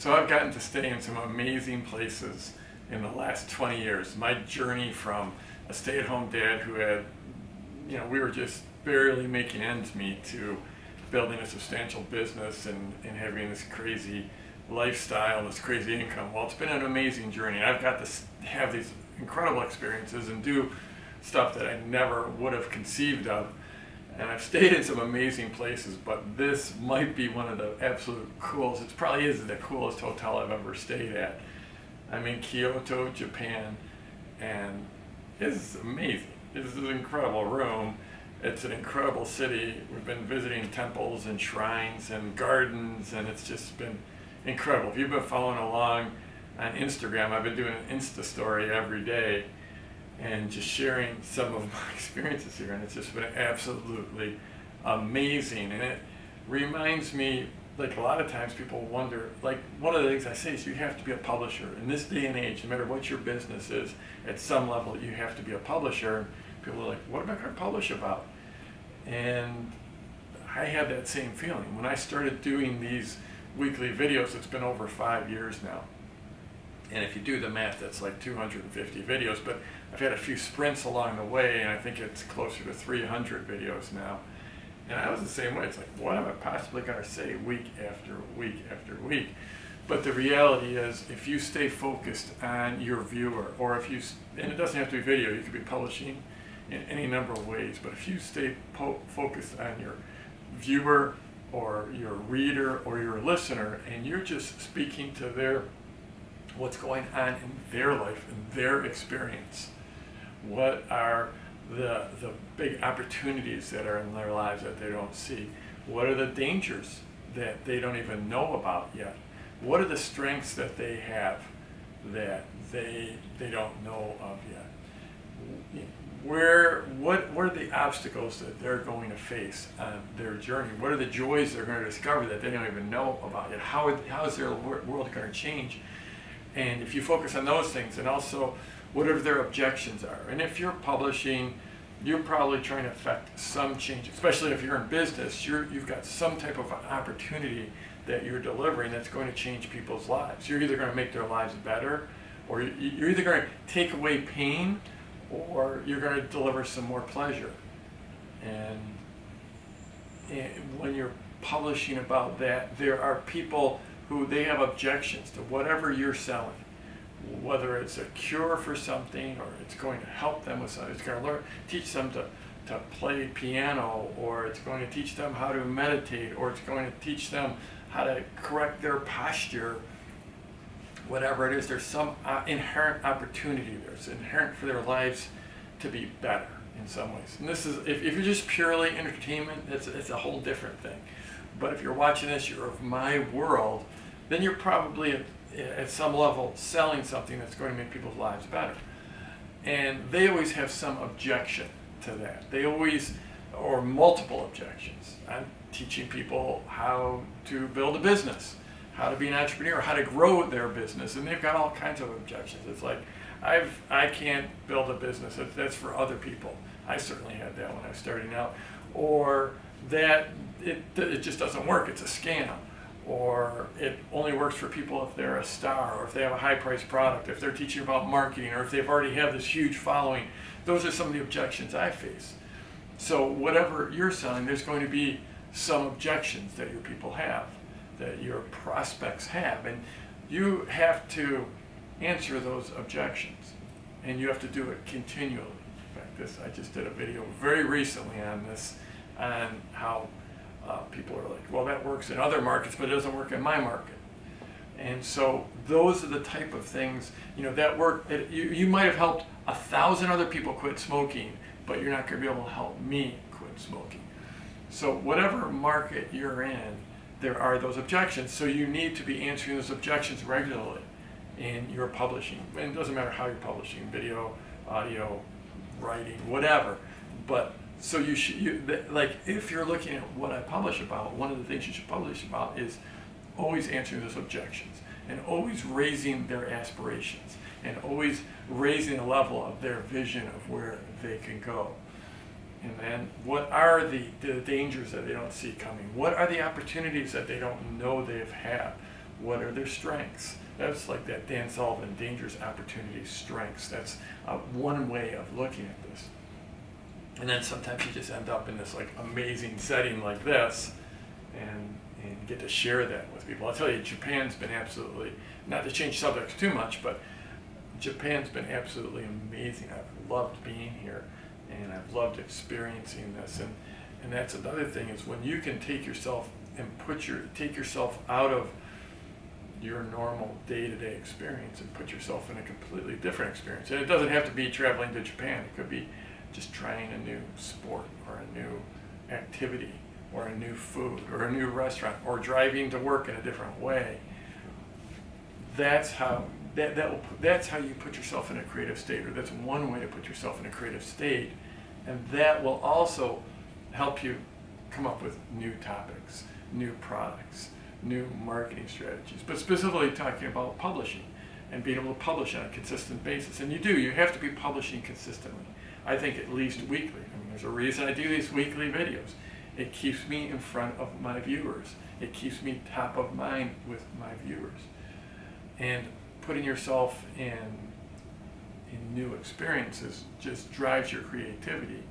So I've gotten to stay in some amazing places in the last 20 years. My journey from a stay-at-home dad who had, we were just barely making ends meet, to building a substantial business and having this crazy lifestyle, this crazy income. Well, it's been an amazing journey. I've got to have these incredible experiences and do stuff that I never would have conceived of. And I've stayed in some amazing places, but this might be one of the absolute coolest. It probably is the coolest hotel I've ever stayed at. I'm in Kyoto, Japan, and it's amazing. It's an incredible room. It's an incredible city. We've been visiting temples and shrines and gardens, and it's just been incredible. If you've been following along on Instagram, I've been doing an Insta story every day and just sharing some of my experiences here, and it's just been absolutely amazing. And it reminds me, like, a lot of times people wonder, like, one of the things I say is you have to be a publisher. In this day and age, no matter what your business is, at some level you have to be a publisher. People are like, what am I going to publish about? And I had that same feeling. When I started doing these weekly videos, it's been over 5 years now. And if you do the math, that's like 250 videos, but I've had a few sprints along the way, and I think it's closer to 300 videos now. And I was the same way. It's like, what am I possibly going to say week after week after week? But the reality is, if you stay focused on your viewer, or if you, and it doesn't have to be video, you could be publishing in any number of ways, but if you stay focused on your viewer or your reader or your listener, and you're just speaking to what's going on in their life, in their experience, what are the big opportunities that are in their lives that they don't see, what are the dangers that they don't even know about yet, what are the strengths that they have that they don't know of yet, what are the obstacles that they're going to face on their journey, what are the joys they're going to discover that they don't even know about yet, how is their world going to change. And if you focus on those things, and also whatever their objections are, and if you're publishing, you're probably trying to affect some change, especially if you're in business, you've got some type of an opportunity that you're delivering that's going to change people's lives. You're either going to make their lives better, or you're either going to take away pain, or you're going to deliver some more pleasure. And when you're publishing about that, there are people who they have objections to whatever you're selling, whether it's a cure for something, or it's going to help them with something, it's going to teach them to play piano, or it's going to teach them how to meditate, or it's going to teach them how to correct their posture, whatever it is. There's some inherent opportunity there. It's inherent for their lives to be better in some ways. And this is, if you're just purely entertainment, it's a whole different thing. But if you're watching this, you're of my world, then you're probably at some level selling something that's going to make people's lives better. And they always have some objection to that. They always, or multiple objections. I'm teaching people how to build a business, how to be an entrepreneur, how to grow their business, and they've got all kinds of objections. It's like, I can't build a business, that's for other people. I certainly had that when I was starting out. Or that it just doesn't work, it's a scam. Or it only works for people if they're a star, or if they have a high-priced product, if they're teaching about marketing, or if they've already have this huge following. Those are some of the objections I face. So whatever you're selling, there's going to be some objections that your people have, that your prospects have, and you have to answer those objections, and you have to do it continually. In fact, I just did a video very recently on this, on how people are like, well, that works in other markets, but it doesn't work in my market. And so those are the type of things, that work. You might have helped 1,000 other people quit smoking, but you're not going to be able to help me quit smoking. So whatever market you're in, there are those objections. So you need to be answering those objections regularly in your publishing. And it doesn't matter how you're publishing, video, audio, writing, whatever. But so you should, like, if you're looking at what I publish about, one of the things you should publish about is always answering those objections, and always raising their aspirations, and always raising the level of their vision of where they can go. And then what are the dangers that they don't see coming? What are the opportunities that they don't know they've had? What are their strengths? That's like that Dan Sullivan, Dangerous Opportunities, Strengths. That's one way of looking at this. And then sometimes you just end up in this like amazing setting like this, and get to share that with people. I'll tell you, Japan's been absolutely, not to change subjects too much, but Japan's been absolutely amazing. I've loved being here, and I've loved experiencing this. And that's another thing, is when you can take yourself and take yourself out of your normal day-to-day experience and put yourself in a completely different experience. And it doesn't have to be traveling to Japan. It could be just trying a new sport, or a new activity, or a new food, or a new restaurant, or driving to work in a different way. That's how that's how you put yourself in a creative state, or that's one way to put yourself in a creative state. And that will also help you come up with new topics, new products, new marketing strategies, but specifically talking about publishing and being able to publish on a consistent basis. And you have to be publishing consistently. I think at least weekly. I mean, there's a reason I do these weekly videos. It keeps me in front of my viewers. It keeps me top of mind with my viewers. And putting yourself in new experiences just drives your creativity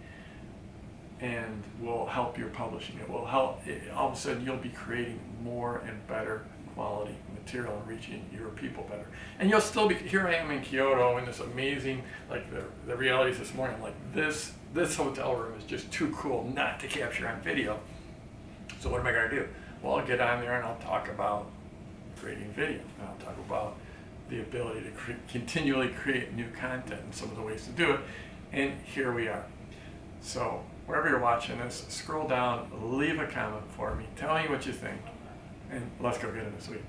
and will help your publishing. It will help, all of a sudden you'll be creating more and better quality material and reaching your people better. And you'll still be, here I am in Kyoto in this amazing, like the realities this morning, like this hotel room is just too cool not to capture on video. So what am I going to do? Well, I'll get on there and I'll talk about creating video. And I'll talk about the ability to continually create new content and some of the ways to do it. And here we are. So wherever you're watching this, scroll down, leave a comment for me, tell me what you think, and let's go get it this week.